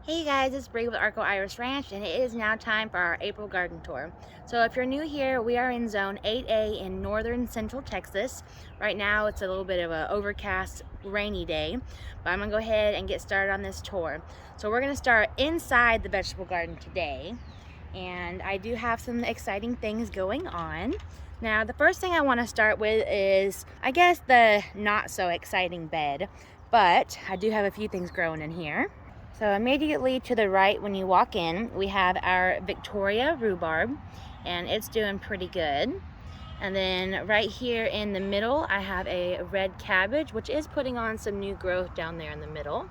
Hey guys, it's Bree with Arco Ranch, and it is now time for our April garden tour. So if you're new here, we are in zone 8A in northern central Texas. Right now it's a little bit of an overcast, rainy day, but I'm gonna go ahead and get started on this tour. So we're gonna start inside the vegetable garden today, and I do have some exciting things going on. Now the first thing I want to start with is, I guess, the not so exciting bed, but I do have a few things growing in here. So immediately to the right when you walk in, we have our Victoria rhubarb, and it's doing pretty good. And then right here in the middle, I have a red cabbage, which is putting on some new growth down there in the middle.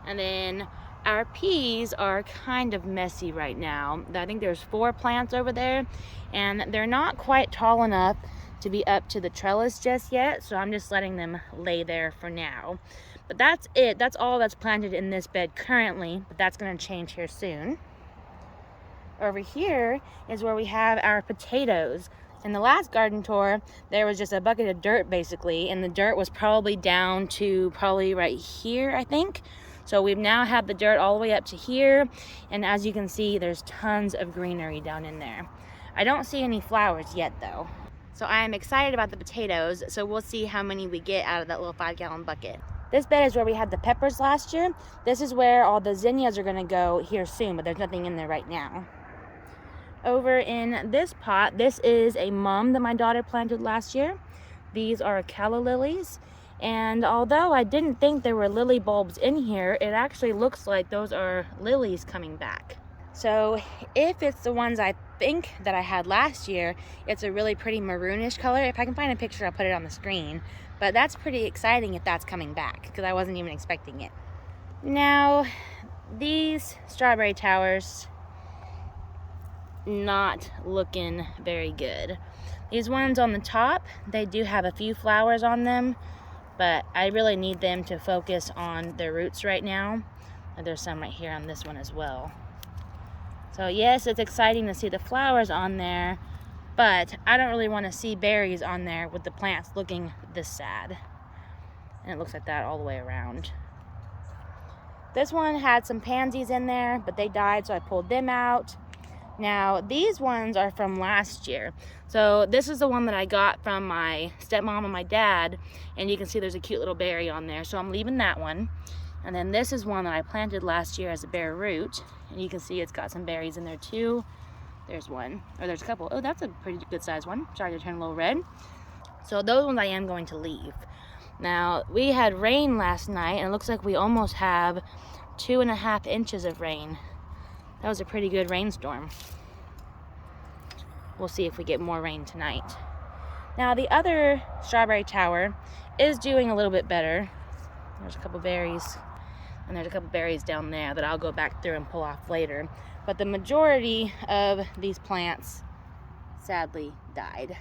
And then our peas are kind of messy right now. I think there's 4 plants over there, and they're not quite tall enough to be up to the trellis just yet, so I'm just letting them lay there for now. But that's it. That's all that's planted in this bed currently, but that's going to change here soon. Over here is where we have our potatoes. In the last garden tour, there was just a bucket of dirt basically, and the dirt was probably down to probably right here, I think. So we've now had the dirt all the way up to here, and as you can see, there's tons of greenery down in there. I don't see any flowers yet though. So I am excited about the potatoes, so we'll see how many we get out of that little 5-gallon bucket. This bed is where we had the peppers last year. This is where all the zinnias are gonna go here soon, but there's nothing in there right now. Over in this pot, this is a mum that my daughter planted last year. These are calla lilies, and although I didn't think there were lily bulbs in here, it actually looks like those are lilies coming back. So if it's the ones I think that I had last year, it's a really pretty maroonish color. If I can find a picture, I'll put it on the screen. But that's pretty exciting if that's coming back, because I wasn't even expecting it. Now, these strawberry towers, not looking very good. These ones on the top, they do have a few flowers on them, but I really need them to focus on their roots right now. And there's some right here on this one as well. So yes, it's exciting to see the flowers on there, but I don't really want to see berries on there with the plants looking this sad. And it looks like that all the way around. This one had some pansies in there, but they died, so I pulled them out. Now, these ones are from last year. So this is the one that I got from my stepmom and my dad, and you can see there's a cute little berry on there, so I'm leaving that one. And then this is one that I planted last year as a bare root, and you can see it's got some berries in there too. There's one, or there's a couple. Oh, that's a pretty good sized one. Sorry to turn a little red. So those ones I am going to leave. Now, we had rain last night, and it looks like we almost have 2.5 inches of rain. That was a pretty good rainstorm. We'll see if we get more rain tonight. Now, the other strawberry tower is doing a little bit better. There's a couple berries, and there's a couple berries down there that I'll go back through and pull off later. But the majority of these plants sadly died.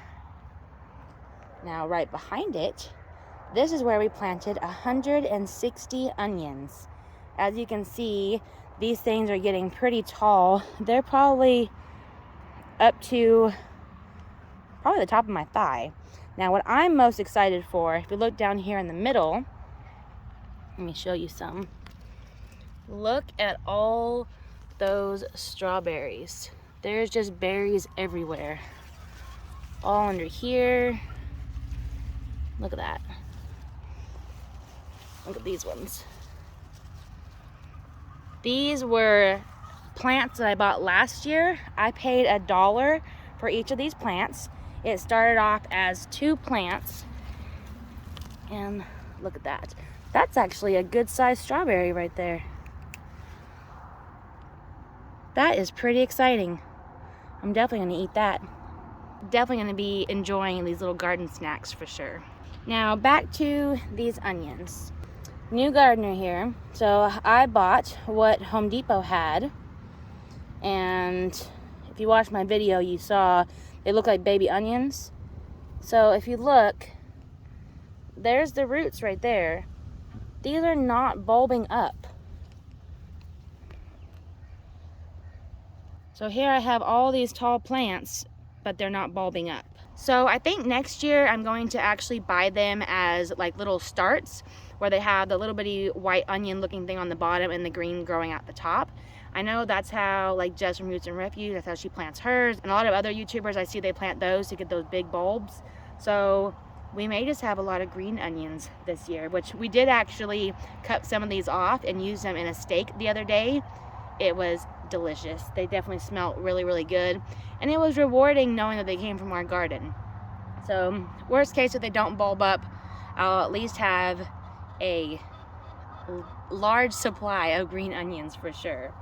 Now, right behind it, this is where we planted 160 onions. As you can see, these things are getting pretty tall. They're probably up to the top of my thigh. Now, what I'm most excited for, if you look down here in the middle, let me show you some. Look at all those strawberries. There's just berries everywhere. All under here. Look at that. Look at these ones. These were plants that I bought last year. I paid $1 for each of these plants. It started off as 2 plants. And look at that. That's actually a good sized strawberry right there. That is pretty exciting. I'm definitely going to eat that. Definitely going to be enjoying these little garden snacks for sure. Now back to these onions. New gardener here. So I bought what Home Depot had. And if you watched my video, you saw they look like baby onions. So if you look, there's the roots right there. These are not bulbing up. So here I have all these tall plants, but they're not bulbing up. So I think next year I'm going to actually buy them as like little starts, where they have the little bitty white onion looking thing on the bottom and the green growing at the top. I know that's how like Jess from Roots and Refuge, that's how she plants hers, and a lot of other YouTubers I see, they plant those to get those big bulbs. So we may just have a lot of green onions this year, which we did actually cut some of these off and use them in a steak the other day. It was delicious. They definitely smelled really, really good, and it was rewarding knowing that they came from our garden. So worst case, if they don't bulb up, I'll at least have a large supply of green onions for sure.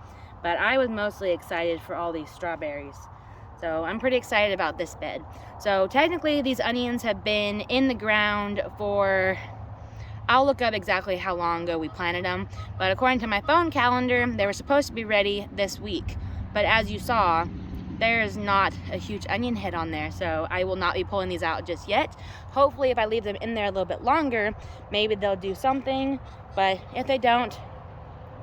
But I was mostly excited for all these strawberries, so I'm pretty excited about this bed. So technically these onions have been in the ground for, I'll look up exactly how long ago we planted them, but according to my phone calendar, they were supposed to be ready this week. But as you saw, there's not a huge onion head on there, so I will not be pulling these out just yet. Hopefully if I leave them in there a little bit longer, maybe they'll do something, but if they don't,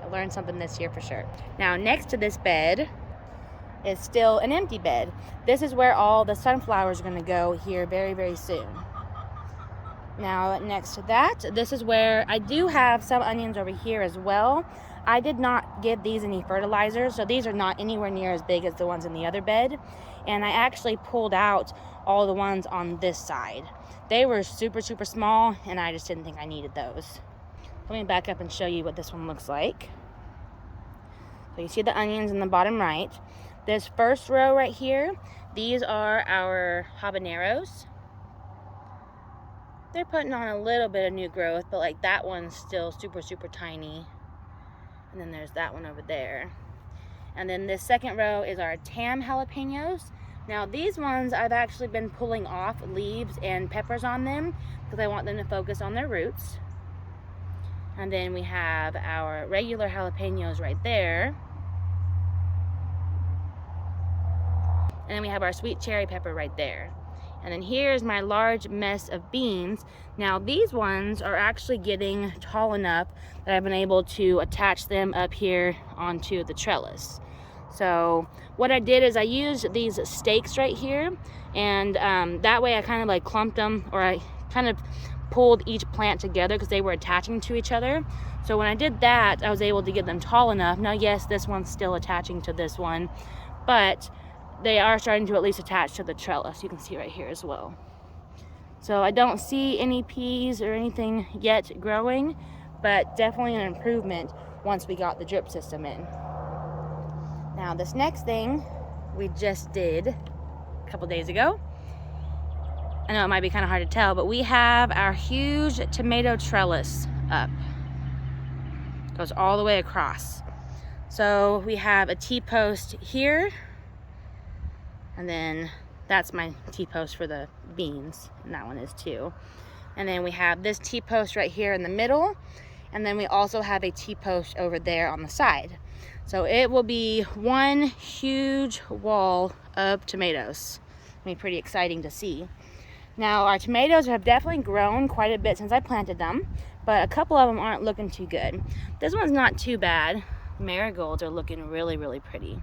I'll learn something this year for sure. Now next to this bed is still an empty bed. This is where all the sunflowers are gonna go here very, very soon. Now next to that, this is where I do have some onions over here as well. I did not give these any fertilizer, so these are not anywhere near as big as the ones in the other bed. And I actually pulled out all the ones on this side. They were super, super small, and I just didn't think I needed those. Let me back up and show you what this one looks like. So you see the onions in the bottom right. This first row right here, these are our habaneros. They're putting on a little bit of new growth, but like that one's still super, super tiny. And then there's that one over there. And then this second row is our tam jalapenos. Now these ones I've actually been pulling off leaves and peppers on them because I want them to focus on their roots. And then we have our regular jalapenos right there. And then we have our sweet cherry pepper right there. And then here's my large mess of beans. Now these ones are actually getting tall enough that I've been able to attach them up here onto the trellis. So what I did is I used these stakes right here, and that way I kind of like clumped them, or I kind of pulled each plant together because they were attaching to each other. So when I did that, I was able to get them tall enough. Now yes, this one's still attaching to this one, but they are starting to at least attach to the trellis. You can see right here as well. So I don't see any peas or anything yet growing, but definitely an improvement once we got the drip system in. Now this next thing we just did a couple days ago. I know it might be kind of hard to tell, but we have our huge tomato trellis up. Goes all the way across. So we have a T-post here, and then that's my T-post for the beans, and that one is too. And then we have this T-post right here in the middle, and then we also have a T-post over there on the side. So it will be one huge wall of tomatoes. It'll be pretty exciting to see. Now our tomatoes have definitely grown quite a bit since I planted them, but a couple of them aren't looking too good. This one's not too bad. Marigolds are looking really, really pretty.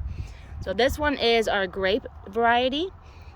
So this one is our grape variety,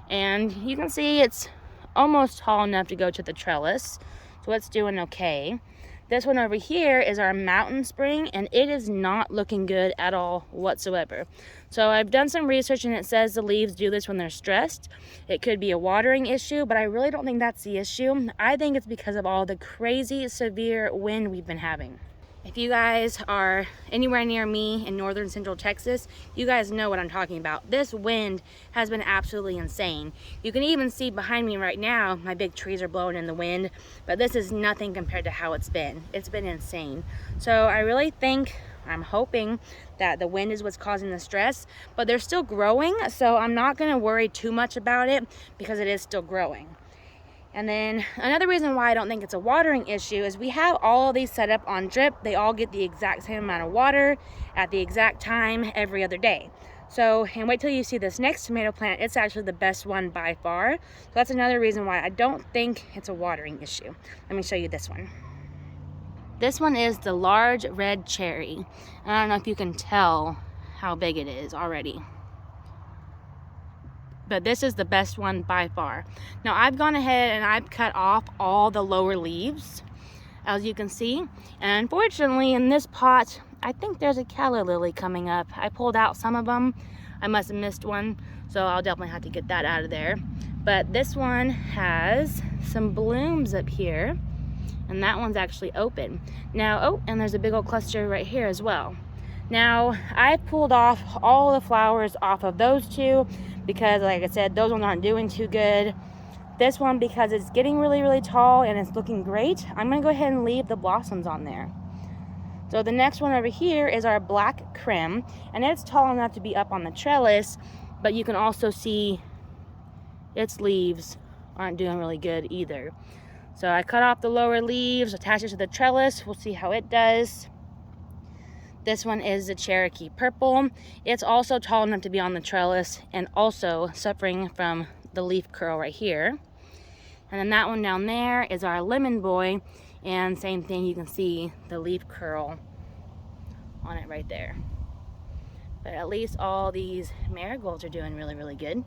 and you can see it's almost tall enough to go to the trellis, so it's doing okay. This one over here is our mountain spring, and it is not looking good at all whatsoever. So I've done some research, and it says the leaves do this when they're stressed. It could be a watering issue, but I really don't think that's the issue. I think it's because of all the crazy severe wind we've been having. If you guys are anywhere near me in northern central Texas, you guys know what I'm talking about. This wind has been absolutely insane. You can even see behind me right now, my big trees are blowing in the wind, but this is nothing compared to how it's been. It's been insane. So I really think, I'm hoping that the wind is what's causing the stress, but they're still growing, so I'm not gonna worry too much about it because it is still growing. And then another reason why I don't think it's a watering issue is we have all of these set up on drip. They all get the exact same amount of water at the exact time every other day. So, and wait till you see this next tomato plant. It's actually the best one by far. So that's another reason why I don't think it's a watering issue. Let me show you this one. This one is the large red cherry. And I don't know if you can tell how big it is already. but this is the best one by far. Now I've gone ahead and I've cut off all the lower leaves, as you can see, and unfortunately in this pot I think there's a calla lily coming up. I pulled out some of them. I must have missed one, so I'll definitely have to get that out of there. But this one has some blooms up here, and that one's actually open now. Oh, and there's a big old cluster right here as well. Now I pulled off all the flowers off of those two because, like I said, those ones aren't doing too good. This one, because it's getting really tall and it's looking great, I'm gonna go ahead and leave the blossoms on there. So the next one over here is our black creme, and it's tall enough to be up on the trellis, but you can also see its leaves aren't doing really good either. So I cut off the lower leaves, attach it to the trellis. We'll see how it does. This one is the Cherokee purple. It's also tall enough to be on the trellis and also suffering from the leaf curl right here. And then that one down there is our lemon boy, and same thing, you can see the leaf curl on it right there. But at least all these marigolds are doing really good.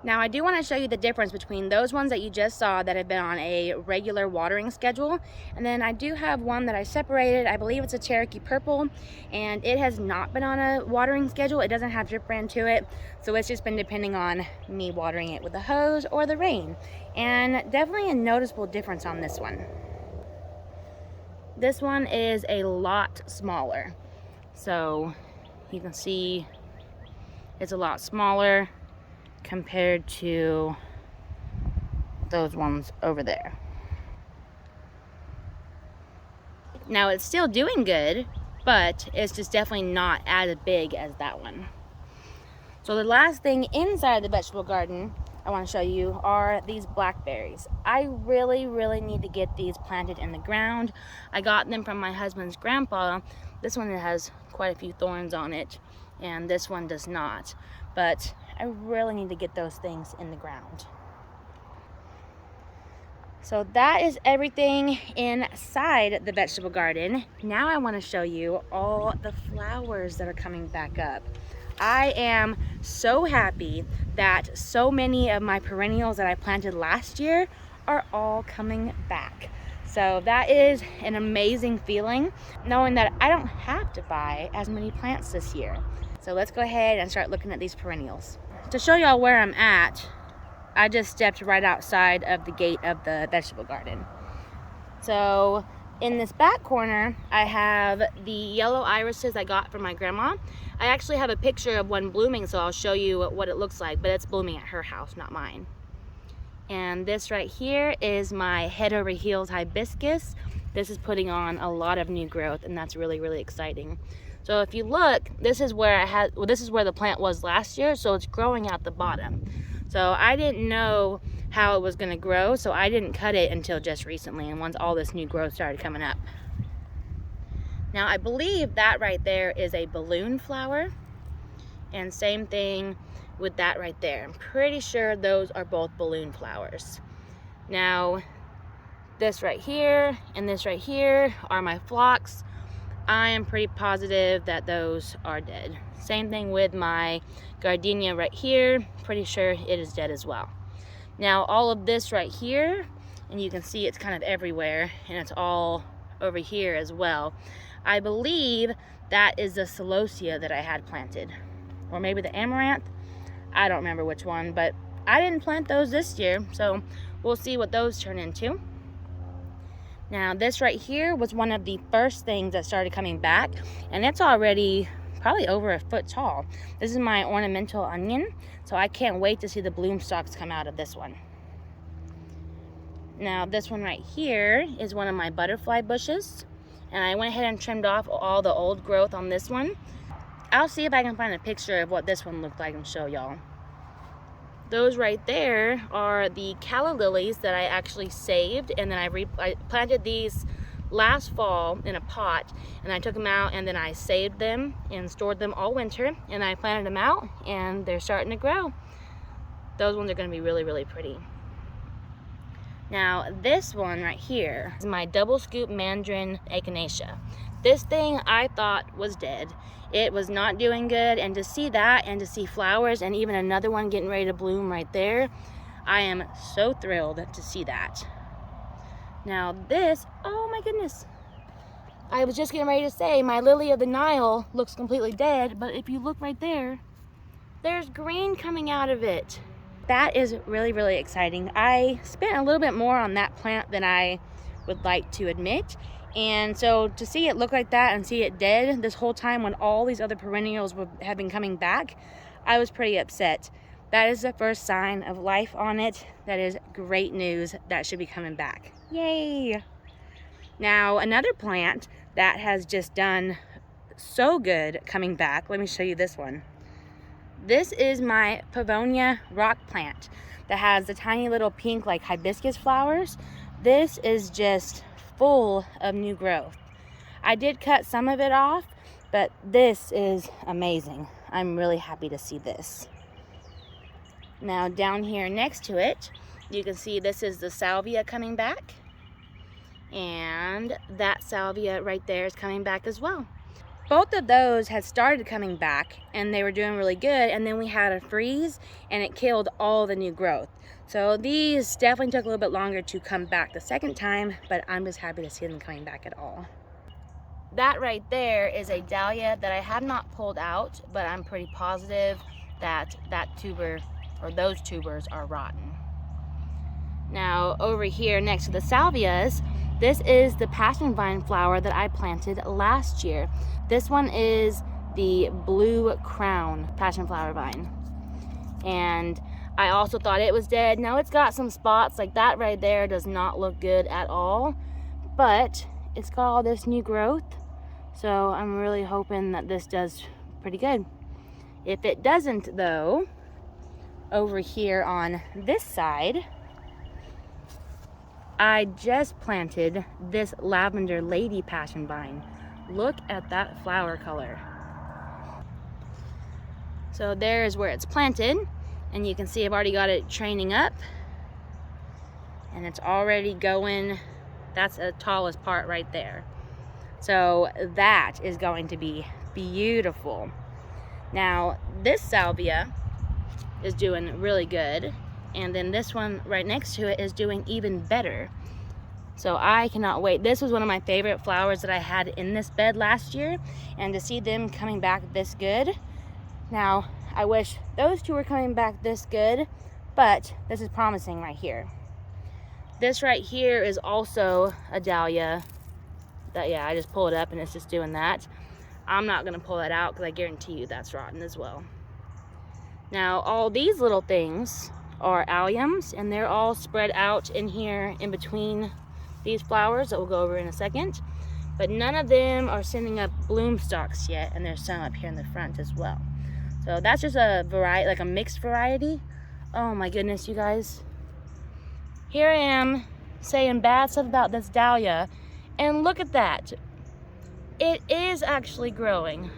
Now I do want to show you the difference between those ones that you just saw that have been on a regular watering schedule, and then I do have one that I separated. I believe it's a Cherokee purple, and it has not been on a watering schedule. It doesn't have drip brand to it, so it's just been depending on me watering it with the hose or the rain. And definitely a noticeable difference on this one. This one is a lot smaller, so you can see it's a lot smaller compared to those ones over there. Now it's still doing good, but it's just definitely not as big as that one. So the last thing inside the vegetable garden I want to show you are these blackberries. I really need to get these planted in the ground. I got them from my husband's grandpa. This one has quite a few thorns on it, and this one does not. But I really need to get those things in the ground. So that is everything inside the vegetable garden. Now I want to show you all the flowers that are coming back up. I am so happy that so many of my perennials that I planted last year are all coming back. So that is an amazing feeling, knowing that I don't have to buy as many plants this year. So let's go ahead and start looking at these perennials. To show y'all where I'm at, I just stepped right outside of the gate of the vegetable garden. So in this back corner, I have the yellow irises I got from my grandma. I actually have a picture of one blooming, so I'll show you what it looks like, but it's blooming at her house, not mine. And this right here is my head over heels hibiscus. This is putting on a lot of new growth, and that's really exciting. So if you look, this is where this is where the plant was last year, so it's growing out the bottom. So I didn't know how it was going to grow, so I didn't cut it until just recently, and once all this new growth started coming up. Now I believe that right there is a balloon flower, and same thing with that right there. I'm pretty sure those are both balloon flowers. Now this right here and this right here are my phlox. I am pretty positive that those are dead. Same thing with my gardenia right here. Pretty sure it is dead as well. Now all of this right here, and you can see it's kind of everywhere, and it's all over here as well. I believe that is the celosia that I had planted, or maybe the amaranth. I don't remember which one, but I didn't plant those this year, so we'll see what those turn into. Now this right here was one of the first things that started coming back, and it's already probably over a foot tall. This is my ornamental onion, so I can't wait to see the bloom stalks come out of this one. Now this one right here is one of my butterfly bushes, and I went ahead and trimmed off all the old growth on this one. I'll see if I can find a picture of what this one looked like and show y'all. Those right there are the calla lilies that I actually saved, and then I planted these last fall in a pot, and I took them out and then I saved them and stored them all winter, and I planted them out and they're starting to grow. Those ones are going to be really pretty. Now this one right here is my double scoop mandarin echinacea. This thing I thought was dead. It was not doing good, and to see that and to see flowers and even another one getting ready to bloom right there, I am so thrilled to see that. Now this, oh my goodness. I was just getting ready to say my lily of the Nile looks completely dead, but if you look right there, there's green coming out of it. That is really, really exciting. I spent a little bit more on that plant than I would like to admit. And so to see it look like that and see it dead this whole time when all these other perennials have been coming back, I was pretty upset. That is the first sign of life on it. That is great news. That should be coming back. Yay! Now, another plant that has just done so good coming back, let me show you this one. This is my Pavonia rock plant that has the tiny little pink like hibiscus flowers. This is just full of new growth. I did cut some of it off, but this is amazing. I'm really happy to see this. Now down here next to it, you can see this is the salvia coming back. And that salvia right there is coming back as well. Both of those had started coming back and they were doing really good, and then we had a freeze and it killed all the new growth. So these definitely took a little bit longer to come back the second time, but I'm just happy to see them coming back at all. That right there is a dahlia that I have not pulled out, but I'm pretty positive that that tuber or those tubers are rotten. Now over here next to the salvias, this is the passion vine flower that I planted last year. This one is the blue crown passion flower vine. And I also thought it was dead. Now it's got some spots, like that right there does not look good at all, but it's got all this new growth. So I'm really hoping that this does pretty good. If it doesn't though, over here on this side, I just planted this lavender lady passion vine. Look at that flower color. So there is where it's planted, and you can see I've already got it training up, and it's already going. That's the tallest part right there. So that is going to be beautiful. Now this salvia is doing really good, and then this one right next to it is doing even better. So I cannot wait. This was one of my favorite flowers that I had in this bed last year, and to see them coming back this good. Now I wish those two were coming back this good, but this is promising right here. This right here is also a dahlia that, yeah, I just pulled it up and it's just doing that. I'm not gonna pull that out because I guarantee you that's rotten as well. Now all these little things are alliums, and they're all spread out in here in between these flowers that we'll go over in a second, but none of them are sending up bloom stalks yet, and there's some up here in the front as well. So that's just a variety, like a mixed variety. Oh my goodness, you guys, here I am saying bad stuff about this dahlia, and look at that, it is actually growing.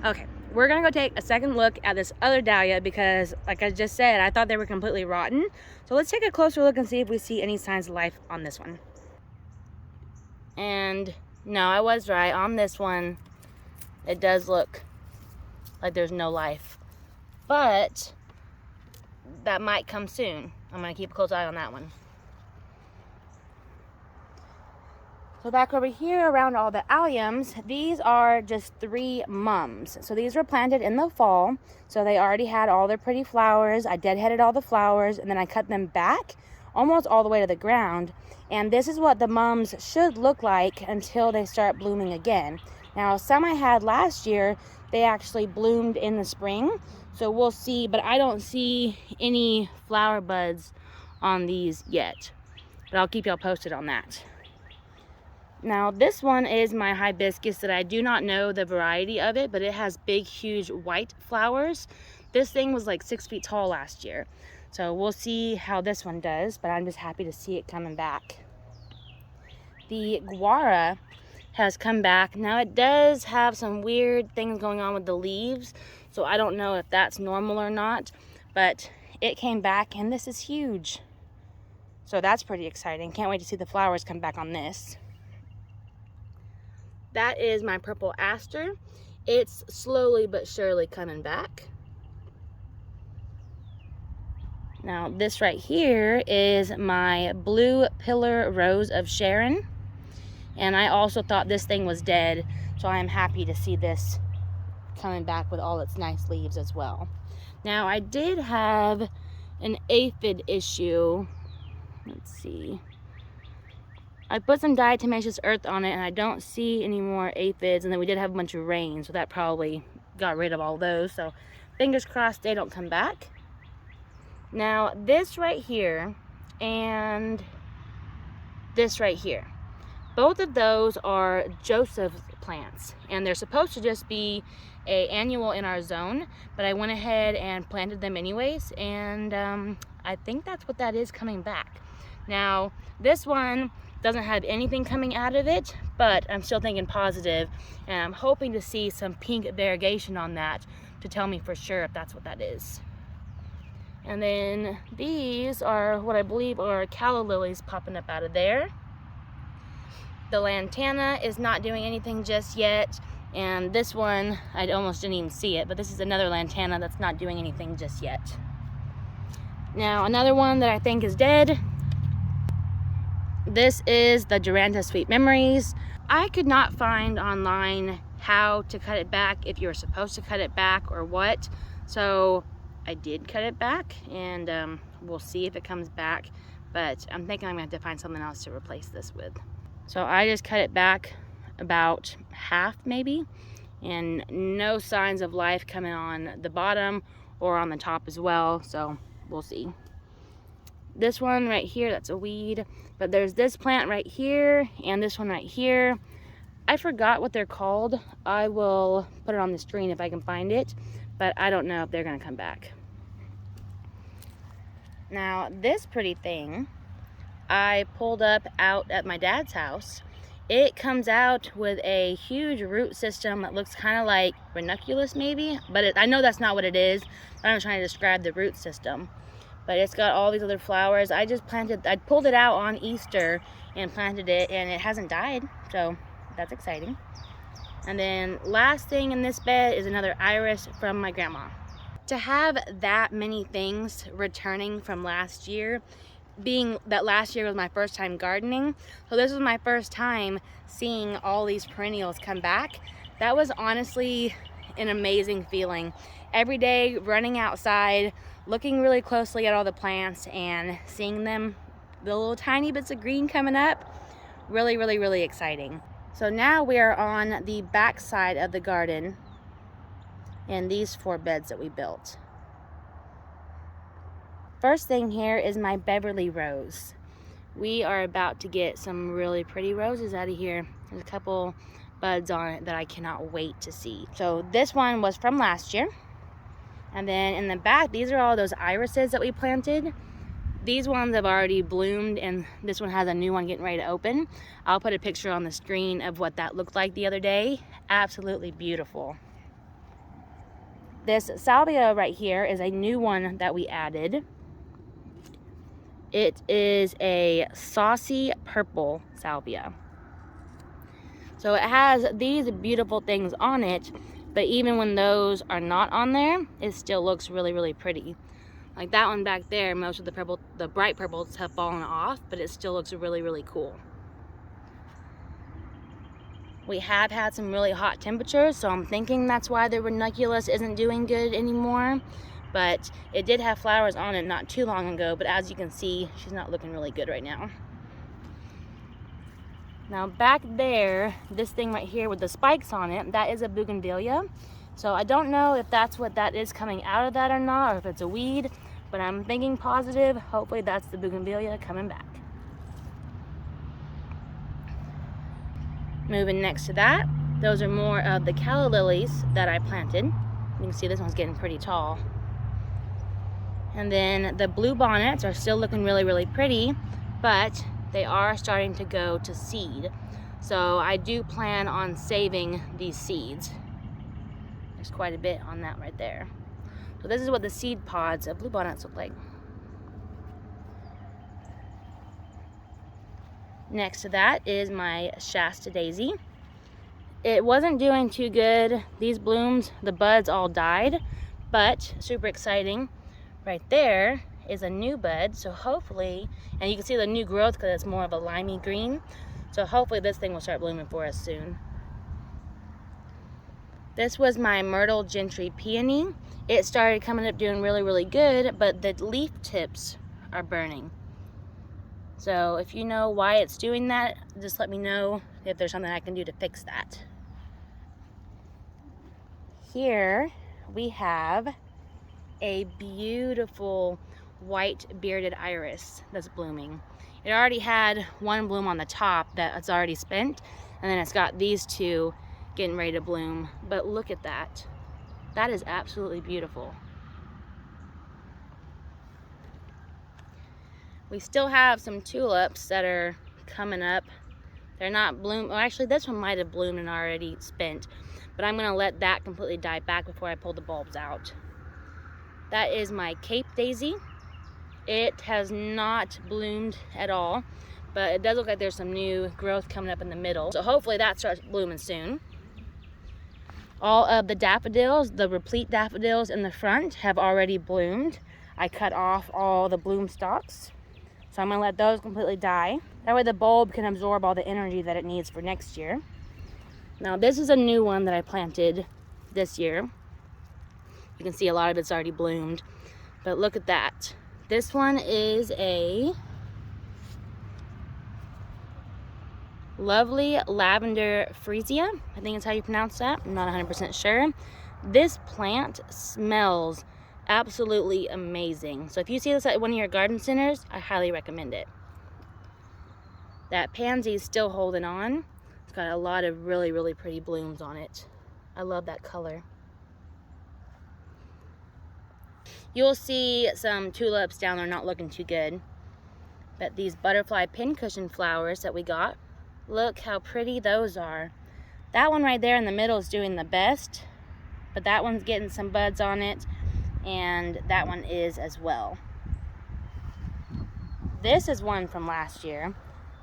Okay, we're gonna go take a second look at this other dahlia because, like I just said, I thought they were completely rotten. So let's take a closer look and see if we see any signs of life on this one. And no, I was right. On this one, it does look like there's no life. But that might come soon. I'm gonna keep a close eye on that one. So back over here around all the alliums, these are just 3 mums. So these were planted in the fall, so they already had all their pretty flowers. I deadheaded all the flowers, and then I cut them back almost all the way to the ground. And this is what the mums should look like until they start blooming again. Now some I had last year, they actually bloomed in the spring, so we'll see, but I don't see any flower buds on these yet. But I'll keep y'all posted on that. Now this one is my hibiscus that I do not know the variety of it, but it has big, huge white flowers. This thing was like 6 feet tall last year. So we'll see how this one does, but I'm just happy to see it coming back. The guara has come back. Now it does have some weird things going on with the leaves, so I don't know if that's normal or not, but it came back and this is huge. So that's pretty exciting. Can't wait to see the flowers come back on this. That is my purple aster. It's slowly but surely coming back. Now this right here is my blue pillar rose of Sharon. And I also thought this thing was dead, so I am happy to see this coming back with all its nice leaves as well. Now I did have an aphid issue. Let's see. I put some diatomaceous earth on it and I don't see any more aphids, and then we did have a bunch of rain, so that probably got rid of all those. So fingers crossed they don't come back. Now this right here and this right here, both of those are Joseph plants, and they're supposed to just be an annual in our zone, but I went ahead and planted them anyways, and I think that's what that is coming back. Now this one doesn't have anything coming out of it, but I'm still thinking positive, and I'm hoping to see some pink variegation on that to tell me for sure if that's what that is. And then these are what I believe are calla lilies popping up out of there. The lantana is not doing anything just yet, and this one, I almost didn't even see it, but this is another lantana that's not doing anything just yet. Now another one that I think is dead, this is the Duranta Sweet Memories. I could not find online how to cut it back, if you were supposed to cut it back or what, so I did cut it back, and we'll see if it comes back, but I'm thinking I'm gonna have to find something else to replace this with. So I just cut it back about half maybe, and no signs of life coming on the bottom or on the top as well, so we'll see. This one right here, that's a weed, but there's this plant right here and this one right here. I forgot what they're called. I will put it on the screen if I can find it, but I don't know if they're gonna come back. Now this pretty thing I pulled up out at my dad's house. It comes out with a huge root system that looks kind of like ranunculus maybe, but I know that's not what it is. I'm trying to describe the root system, but it's got all these other flowers. I pulled it out on Easter and planted it, and it hasn't died, so that's exciting. And then last thing in this bed is another iris from my grandma. To have that many things returning from last year, being that last year was my first time gardening, so this was my first time seeing all these perennials come back. That was honestly an amazing feeling. Every day running outside, looking really closely at all the plants and seeing them, the little tiny bits of green coming up, really, really, really exciting. So now we are on the back side of the garden in these 4 beds that we built. First thing here is my Beverly rose. We are about to get some really pretty roses out of here. There's a couple buds on it that I cannot wait to see. So this one was from last year. And then in the back, these are all those irises that we planted. These ones have already bloomed, and this one has a new one getting ready to open. I'll put a picture on the screen of what that looked like the other day. Absolutely beautiful. This salvia right here is a new one that we added. It is a saucy purple salvia. So it has these beautiful things on it, but even when those are not on there, it still looks really, really pretty. Like that one back there, most of the bright purples have fallen off, but it still looks really, really cool. We have had some really hot temperatures, so I'm thinking that's why the ranunculus isn't doing good anymore. But it did have flowers on it not too long ago, but as you can see, she's not looking really good right now. Now back there, this thing right here with the spikes on it, that is a bougainvillea. So I don't know if that's what that is coming out of that or not, or if it's a weed, but I'm thinking positive. Hopefully that's the bougainvillea coming back. Moving next to that, those are more of the calla lilies that I planted. You can see this one's getting pretty tall. And then the blue bonnets are still looking really, really pretty, but they are starting to go to seed. So I do plan on saving these seeds. There's quite a bit on that right there. So this is what the seed pods of blue bonnets look like. Next to that is my Shasta daisy. it wasn't doing too good. These blooms, the buds all died, but super exciting. Right there is a new bud, so hopefully, and you can see the new growth because it's more of a limey green, so hopefully this thing will start blooming for us soon. This was my Myrtle Gentry peony. It started coming up doing really good, but the leaf tips are burning. So if you know why it's doing that, just let me know if there's something I can do to fix that. Here we have a beautiful white bearded iris that's blooming. It already had one bloom on the top that's already spent, and then it's got these two getting ready to bloom. But look at that. That is absolutely beautiful. We still have some tulips that are coming up. They're not bloom. Well, actually, this one might have bloomed and already spent, but I'm gonna let that completely die back before I pull the bulbs out. That is my Cape Daisy. It has not bloomed at all, but it does look like there's some new growth coming up in the middle. So hopefully that starts blooming soon. All of the daffodils, the replete daffodils in the front, have already bloomed. I cut off all the bloom stalks, so I'm gonna let those completely die. That way the bulb can absorb all the energy that it needs for next year. Now this is a new one that I planted this year. You can see a lot of it's already bloomed, but look at that. This one is a lovely lavender freesia. I think that's how you pronounce that. I'm not 100% sure. This plant smells absolutely amazing. So if you see this at one of your garden centers, I highly recommend it. That pansy is still holding on. It's got a lot of really pretty blooms on it. I love that color. You'll see some tulips down there not looking too good. But these butterfly pincushion flowers that we got, look how pretty those are. That one right there in the middle is doing the best, but that one's getting some buds on it, and that one is as well. This is one from last year.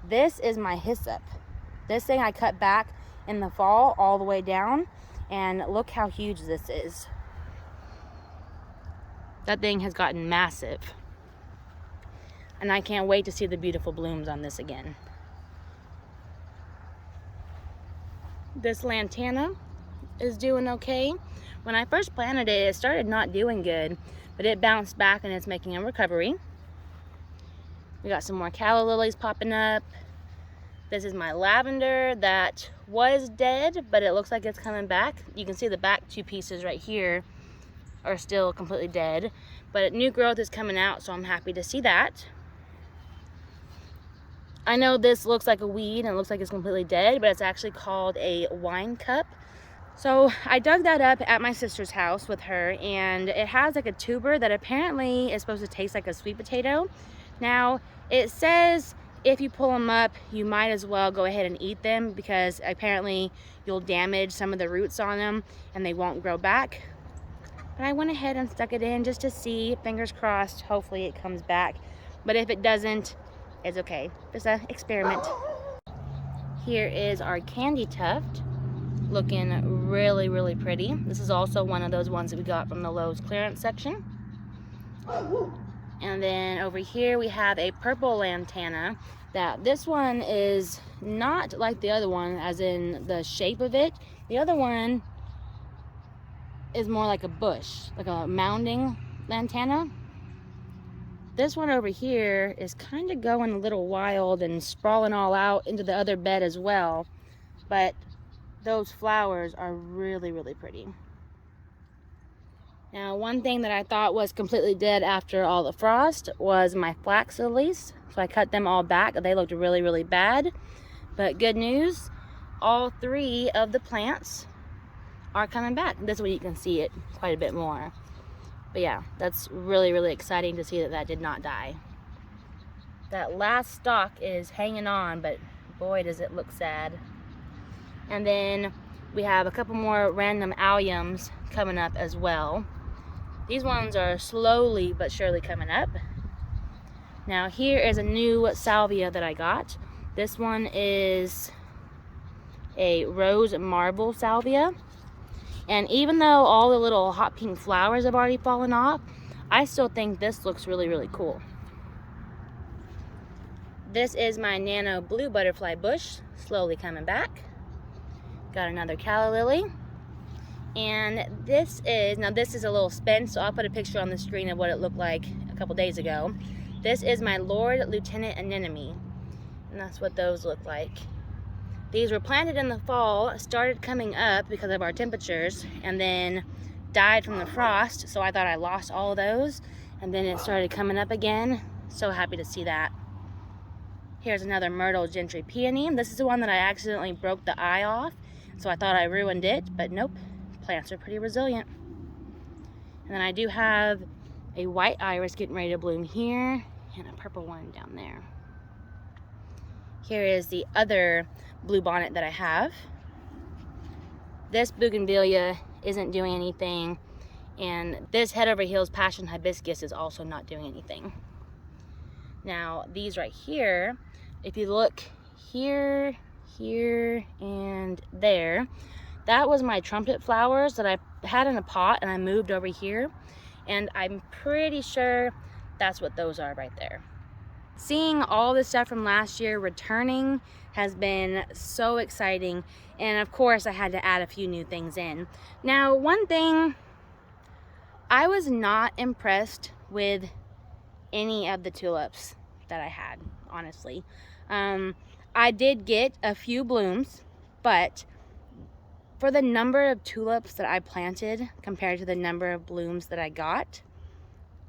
This is my hyssop. This thing I cut back in the fall all the way down, and look how huge this is. That thing has gotten massive, and I can't wait to see the beautiful blooms on this again. This lantana is doing okay. When I first planted it, it started not doing good, but it bounced back and it's making a recovery. We got some more calla lilies popping up. This is my lavender that was dead, but it looks like it's coming back. You can see the back two pieces right here are still completely dead, but new growth is coming out, so I'm happy to see that. I know this looks like a weed and it looks like it's completely dead, but it's actually called a wine cup. So I dug that up at my sister's house with her, and it has like a tuber that apparently is supposed to taste like a sweet potato. Now it says if you pull them up, you might as well go ahead and eat them, because apparently you'll damage some of the roots on them and they won't grow back. But I went ahead and stuck it in just to see, fingers crossed, hopefully it comes back. But if it doesn't, it's okay. Just an experiment. Here is our candy tuft, looking really pretty. This is also one of those ones that we got from the Lowe's clearance section. And then over here we have a purple lantana. That this one is not like the other one, as in the shape of it. The other one is more like a bush, like a mounding lantana. This one over here is kind of going a little wild and sprawling all out into the other bed as well. But those flowers are really pretty. Now, one thing that I thought was completely dead after all the frost was my flax lilies. So I cut them all back. They looked really bad. But good news, all three of the plants are coming back. This way you can see it quite a bit more. But yeah, that's really exciting to see that that did not die. That last stalk is hanging on, but boy does it look sad. And then we have a couple more random alliums coming up as well. These ones are slowly but surely coming up. Now here is a new salvia that I got. This one is a rose marble salvia. And even though all the little hot pink flowers have already fallen off, I still think this looks really, really cool. This is my nano blue butterfly bush, slowly coming back. Got another calla lily. And this is a little spent, so I'll put a picture on the screen of what it looked like a couple days ago. This is my Lord Lieutenant Anemone, and that's what those look like. These were planted in the fall, started coming up because of our temperatures, and then died from the frost, so I thought I lost all of those, and then it started coming up again. So happy to see that. Here's another Myrtle Gentry peony. This is the one that I accidentally broke the eye off, so I thought I ruined it, but nope, plants are pretty resilient. And then I do have a white iris getting ready to bloom here, and a purple one down there. Here is the other bluebonnet that I have. This bougainvillea isn't doing anything, and this head over heels passion hibiscus is also not doing anything. Now these right here, if you look here, here, and there, that was my trumpet flowers that I had in a pot and I moved over here, and I'm pretty sure that's what those are right there. Seeing all this stuff from last year returning has been so exciting, and of course I had to add a few new things in. Now, one thing, I was not impressed with any of the tulips that I had, honestly. I did get a few blooms, but for the number of tulips that I planted compared to the number of blooms that I got,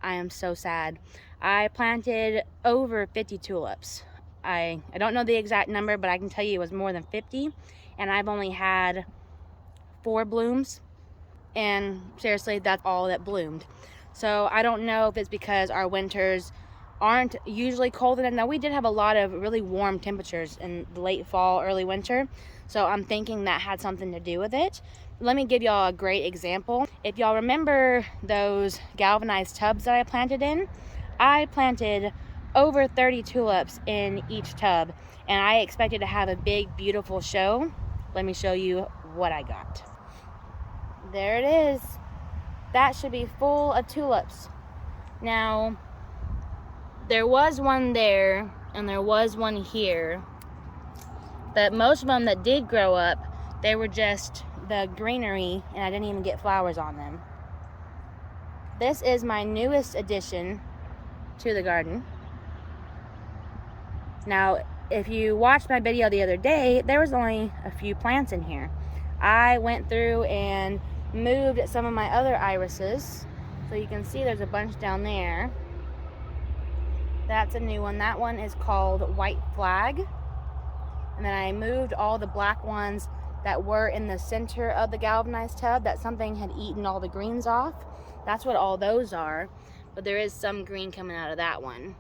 I am so sad. I planted over 50 tulips. I don't know the exact number, but I can tell you it was more than 50, and I've only had 4 blooms, and seriously, that's all that bloomed. So I don't know if it's because our winters aren't usually cold enough. Now, we did have a lot of really warm temperatures in the late fall, early winter, so I'm thinking that had something to do with it. Let me give y'all a great example. If y'all remember those galvanized tubs that I planted in, I planted over 30 tulips in each tub, and I expected to have a big, beautiful show. Let me show you what I got. There it is. That should be full of tulips. Now, there was one there, and there was one here, but most of them that did grow up, they were just the greenery, and I didn't even get flowers on them. This is my newest addition to the garden. Now, if you watched my video the other day, there was only a few plants in here. I went through and moved some of my other irises, so you can see there's a bunch down there. That's a new one. That one is called White Flag. And then I moved all the black ones that were in the center of the galvanized tub that something had eaten all the greens off. That's what all those are, but there is some green coming out of that one.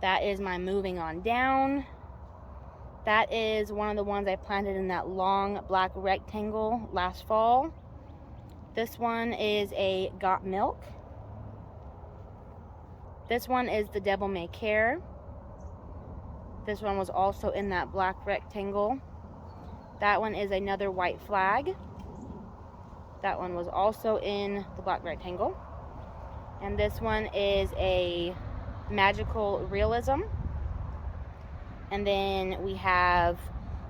That is my moving on down. That is one of the ones I planted in that long black rectangle last fall. This one is a Got Milk. This one is the Devil May Care. This one was also in that black rectangle. That one is another White Flag. That one was also in the black rectangle. And this one is a Magical Realism. And then we have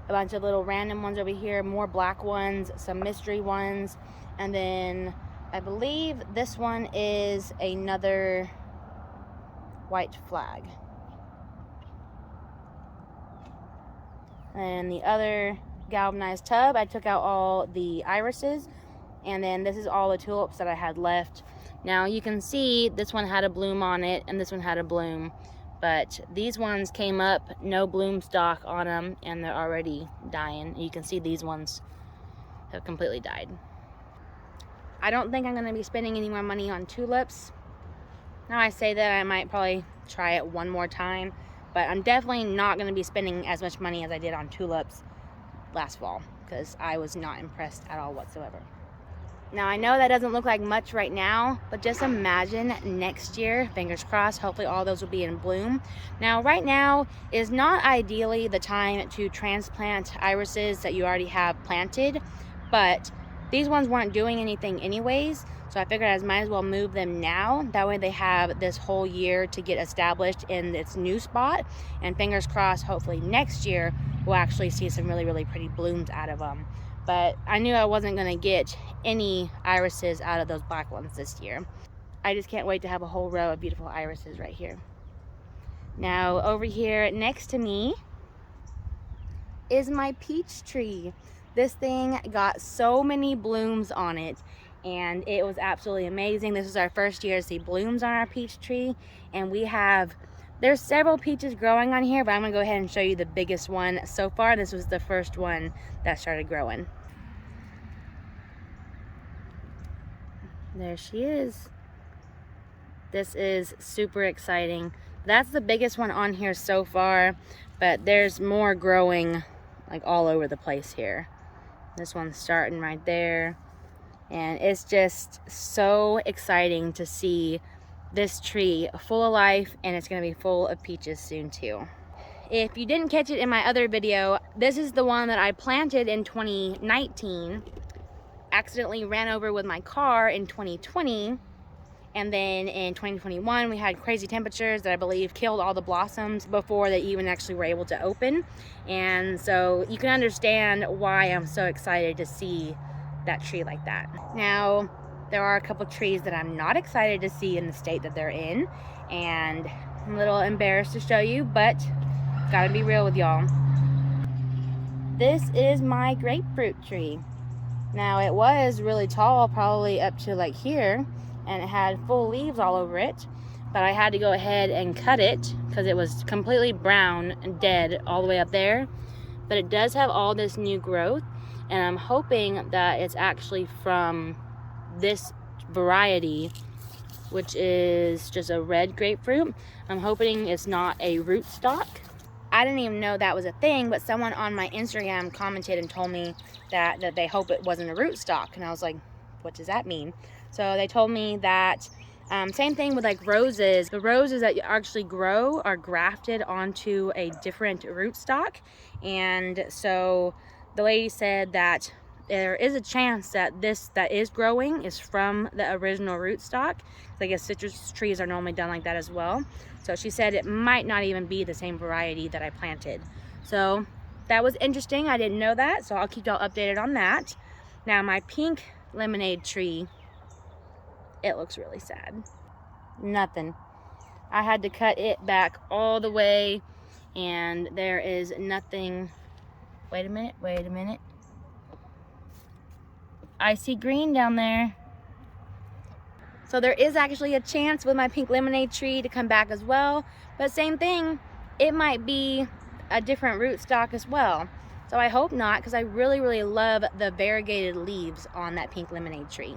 a bunch of little random ones over here, more black ones, some mystery ones, and then I believe this one is another White Flag. And the other galvanized tub, I took out all the irises, and then this is all the tulips that I had left. Now you can see this one had a bloom on it, and this one had a bloom, but these ones came up, no bloom stalk on them, and they're already dying. You can see these ones have completely died. I don't think I'm going to be spending any more money on tulips. Now I say that, I might probably try it one more time, but I'm definitely not going to be spending as much money as I did on tulips last fall, because I was not impressed at all whatsoever. Now I know that doesn't look like much right now, but just imagine next year, fingers crossed, hopefully all those will be in bloom. Now right now is not ideally the time to transplant irises that you already have planted, but these ones weren't doing anything anyways, so I figured I might as well move them now. That way they have this whole year to get established in its new spot, and fingers crossed, hopefully next year we'll actually see some really, really pretty blooms out of them. But I knew I wasn't gonna get any irises out of those black ones this year. I just can't wait to have a whole row of beautiful irises right here. Now over here next to me is my peach tree. This thing got so many blooms on it and it was absolutely amazing. This is our first year to see blooms on our peach tree, and there's several peaches growing on here, but I'm gonna go ahead and show you the biggest one so far. This was the first one that started growing. There she is. This is super exciting. That's the biggest one on here so far, but there's more growing like all over the place here. This one's starting right there, and it's just so exciting to see this tree full of life, and it's gonna be full of peaches soon too. If you didn't catch it in my other video, this is the one that I planted in 2019, accidentally ran over with my car in 2020, and then in 2021 we had crazy temperatures that I believe killed all the blossoms before they even actually were able to open. And so you can understand why I'm so excited to see that tree like that. Now there are a couple trees that I'm not excited to see in the state that they're in, and I'm a little embarrassed to show you, but gotta be real with y'all. This is my grapefruit tree. Now it was really tall, probably up to like here, and it had full leaves all over it, but I had to go ahead and cut it because it was completely brown and dead all the way up there. But it does have all this new growth, and I'm hoping that it's actually from this variety, which is just a red grapefruit. I'm hoping it's not a rootstock. I didn't even know that was a thing, but someone on my Instagram commented and told me that they hope it wasn't a rootstock, and I was like, what does that mean? So they told me that same thing with like roses. The roses that actually grow are grafted onto a different rootstock, and so the lady said that there is a chance that this that is growing is from the original rootstock. I guess citrus trees are normally done like that as well. So she said it might not even be the same variety that I planted. So that was interesting. I didn't know that, so I'll keep y'all updated on that. Now my pink lemonade tree, it looks really sad. Nothing. I had to cut it back all the way, and there is nothing. Wait a minute. I see green down there. So there is actually a chance with my pink lemonade tree to come back as well, but same thing, it might be a different rootstock as well. So I hope not, because I really, really love the variegated leaves on that pink lemonade tree.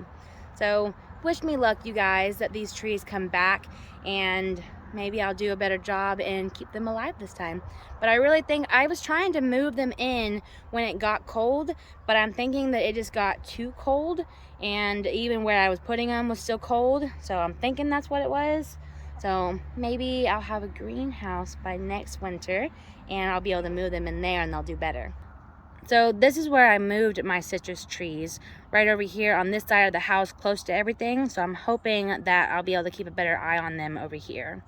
So wish me luck, you guys, that these trees come back, and maybe I'll do a better job and keep them alive this time. But I really think I was trying to move them in when it got cold, but I'm thinking that it just got too cold, and even where I was putting them was still cold. So I'm thinking that's what it was. So maybe I'll have a greenhouse by next winter, and I'll be able to move them in there and they'll do better. So this is where I moved my citrus trees, right over here on this side of the house, close to everything. So I'm hoping that I'll be able to keep a better eye on them over here.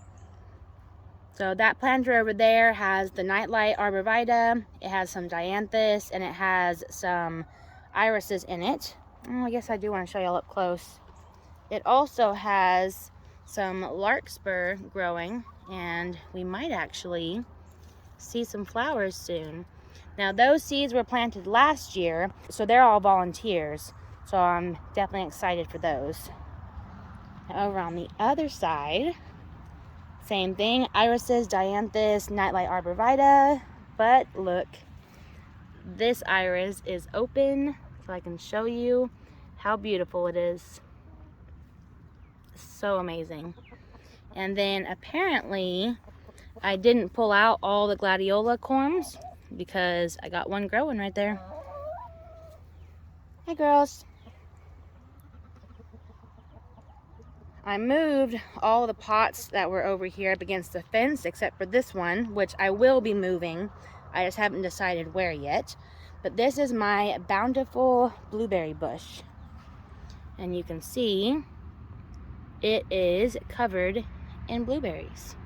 So that planter over there has the nightlight arborvitae, it has some dianthus, and it has some irises in it. Oh, I guess I do want to show y'all up close. It also has some larkspur growing, and we might actually see some flowers soon. Now those seeds were planted last year, so they're all volunteers. So I'm definitely excited for those. Now over on the other side, same thing, irises, dianthus, nightlight arborvitae. But look, this iris is open, so I can show you how beautiful it is. So amazing. And then apparently I didn't pull out all the gladiola corms because I got one growing right there. Hey girls. I moved all the pots that were over here up against the fence except for this one, which I will be moving. I just haven't decided where yet. But this is my bountiful blueberry bush. And you can see it is covered in blueberries.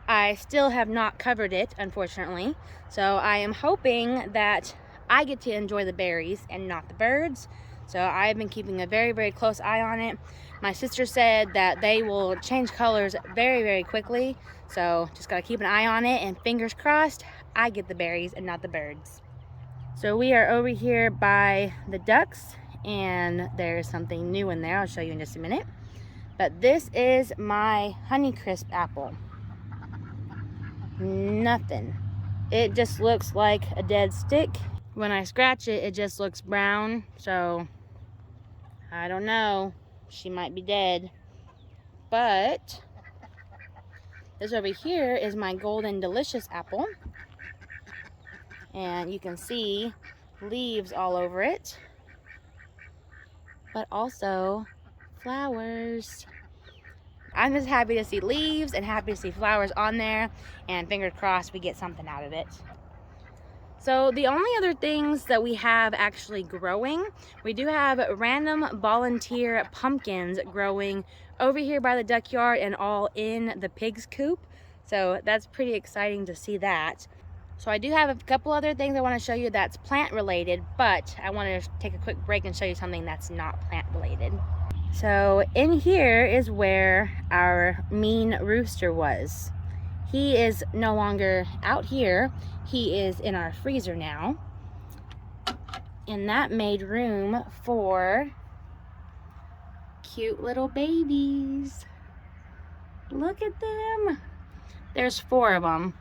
I still have not covered it, unfortunately. So I am hoping that I get to enjoy the berries and not the birds. So I've been keeping a very, very close eye on it. My sister said that they will change colors very, very quickly. So just gotta keep an eye on it, and fingers crossed, I get the berries and not the birds. So we are over here by the ducks, and there's something new in there. I'll show you in just a minute. But this is my Honeycrisp apple. Nothing. It just looks like a dead stick. When I scratch it, it just looks brown. So I don't know. She might be dead. But this over here is my Golden Delicious apple. And you can see leaves all over it. But also flowers. I'm just happy to see leaves and happy to see flowers on there. And fingers crossed we get something out of it. So the only other things that we have actually growing, we do have random volunteer pumpkins growing over here by the duck yard and all in the pig's coop. So that's pretty exciting to see that. So I do have a couple other things I want to show you that's plant related, but I want to take a quick break and show you something that's not plant related. So in here is where our mean rooster was. He is no longer out here. He is in our freezer now. And that made room for cute little babies. Look at them. There's 4 of them.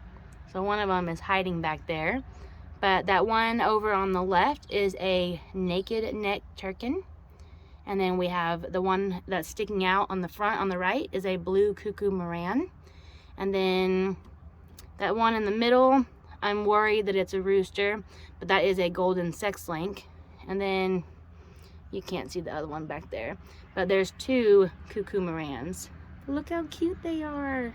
So one of them is hiding back there. But that one over on the left is a naked neck turkin. And then we have the one that's sticking out on the front on the right is a blue cuckoo Moran. And then that one in the middle, I'm worried that it's a rooster, but that is a golden sex link. And then you can't see the other one back there, but there's 2 cuckoo Morans. Look how cute they are.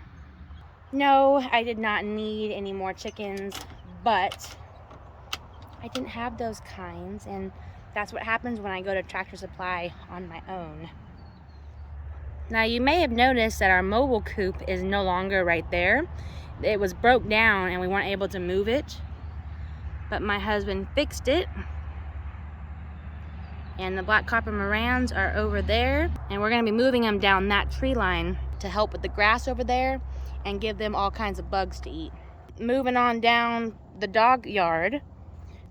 No, I did not need any more chickens, but I didn't have those kinds, and that's what happens when I go to Tractor Supply on my own. Now you may have noticed that our mobile coop is no longer right there. It was broke down and we weren't able to move it, but my husband fixed it. And the black copper Morans are over there, and we're gonna be moving them down that tree line to help with the grass over there and give them all kinds of bugs to eat. Moving on down the dog yard,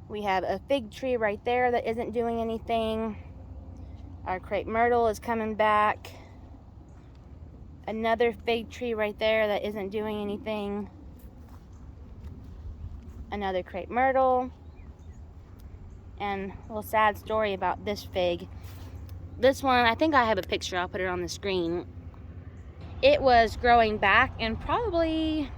we have a fig tree right there that isn't doing anything. Our crepe myrtle is coming back. Another fig tree right there that isn't doing anything. Another crepe myrtle. And a little sad story about this fig. This one, I think I have a picture, I'll put it on the screen. It was growing back and probably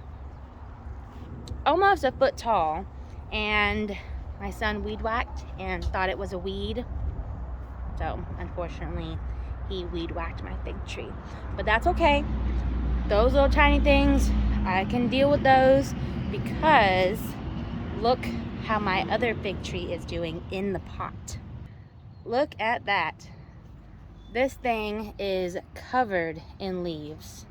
almost a foot tall. And my son weed whacked and thought it was a weed. So, unfortunately, he weed whacked my fig tree. But that's okay. Those little tiny things, I can deal with those because look how my other fig tree is doing in the pot. Look at that. This thing is covered in leaves.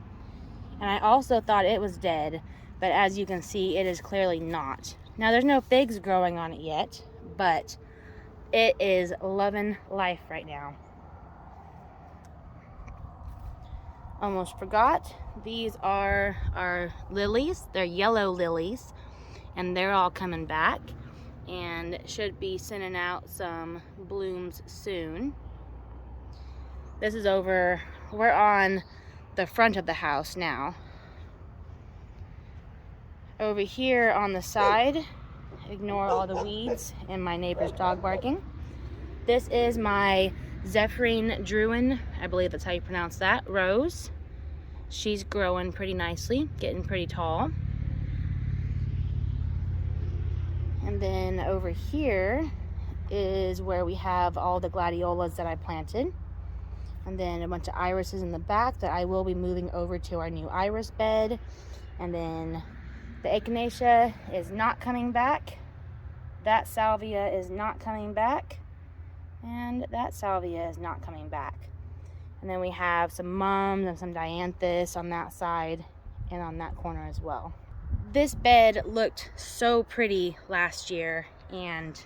And I also thought it was dead, but as you can see, it is clearly not. Now there's no figs growing on it yet, but it is loving life right now. Almost forgot, these are our lilies. They're yellow lilies, and they're all coming back and should be sending out some blooms soon. This is over, we're on the front of the house now. Over here on the side, ignore all the weeds and my neighbor's dog barking. This is my Zephyrine Druin, I believe that's how you pronounce that, rose. She's growing pretty nicely, getting pretty tall. And then over here is where we have all the gladiolas that I planted. And then a bunch of irises in the back that I will be moving over to our new iris bed. And then the echinacea is not coming back. That salvia is not coming back. And that salvia is not coming back. And then we have some mums and some dianthus on that side and on that corner as well. This bed looked so pretty last year, and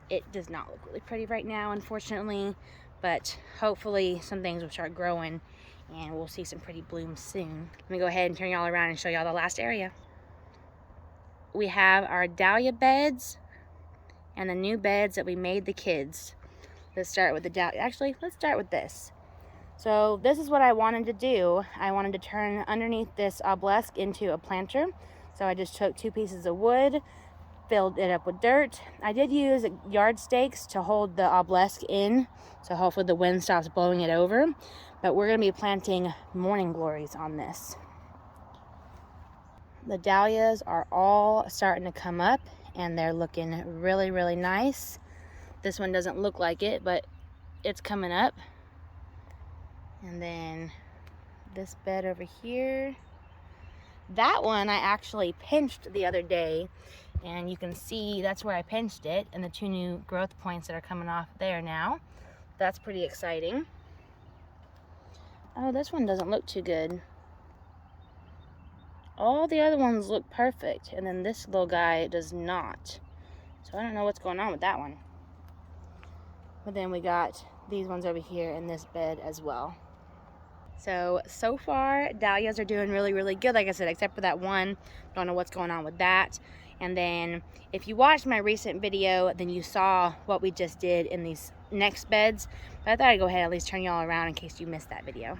it does not look really pretty right now, unfortunately, but hopefully some things will start growing and we'll see some pretty blooms soon. Let me go ahead and turn y'all around and show y'all the last area. We have our dahlia beds and the new beds that we made the kids. Let's start with the dahlia. Actually, let's start with this. So this is what I wanted to do. I wanted to turn underneath this obelisk into a planter. So I just took 2 pieces of wood, filled it up with dirt. I did use yard stakes to hold the obelisk in, so hopefully the wind stops blowing it over. But we're going to be planting morning glories on this. The dahlias are all starting to come up, and they're looking really, really nice. This one doesn't look like it, but it's coming up. And then this bed over here, that one I actually pinched the other day, and you can see that's where I pinched it, and the 2 new growth points that are coming off there now. That's pretty exciting. Oh, this one doesn't look too good. All the other ones look perfect, and then this little guy does not. So I don't know what's going on with that one. But then we got these ones over here in this bed as well. So far, dahlias are doing really, really good, like I said, except for that one. Don't know what's going on with that. And then if you watched my recent video, then you saw what we just did in these next beds. But I thought I'd go ahead and at least turn y'all around in case you missed that video.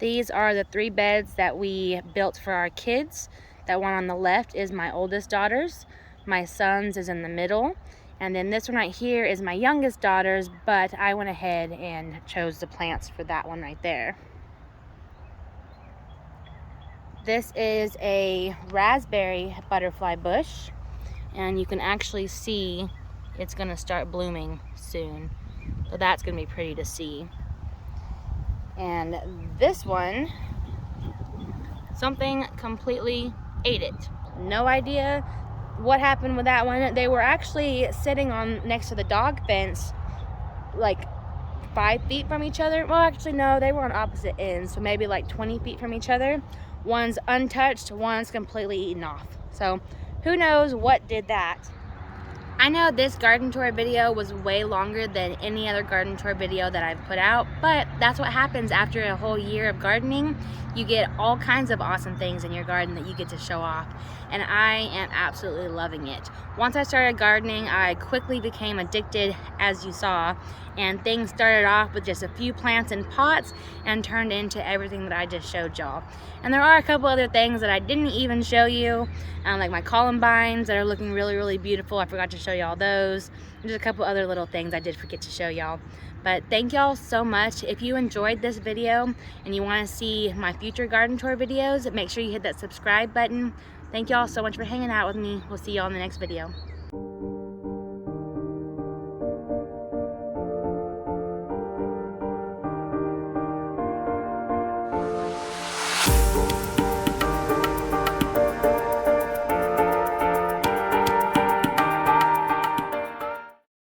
These are the 3 beds that we built for our kids. That one on the left is my oldest daughter's. My son's is in the middle. And then this one right here is my youngest daughter's, but I went ahead and chose the plants for that one right there. This is a raspberry butterfly bush, and you can actually see it's gonna start blooming soon. So that's gonna be pretty to see. And this one, something completely ate it. No idea what happened with that one. They were actually sitting on next to the dog fence, like 5 feet from each other. Well, actually no, they were on opposite ends, so maybe like 20 feet from each other. One's untouched, one's completely eaten off. So who knows what did that. I know this garden tour video was way longer than any other garden tour video that I've put out, but that's what happens after a whole year of gardening. You get all kinds of awesome things in your garden that you get to show off, and I am absolutely loving it. Once I started gardening, I quickly became addicted, as you saw, and things started off with just a few plants in pots and turned into everything that I just showed y'all. And there are a couple other things that I didn't even show you, like my columbines that are looking really, really beautiful. I forgot to show y'all those. There's a couple other little things I did forget to show y'all. But thank y'all so much. If you enjoyed this video and you want to see my future garden tour videos, make sure you hit that subscribe button. Thank y'all so much for hanging out with me. We'll see y'all in the next video.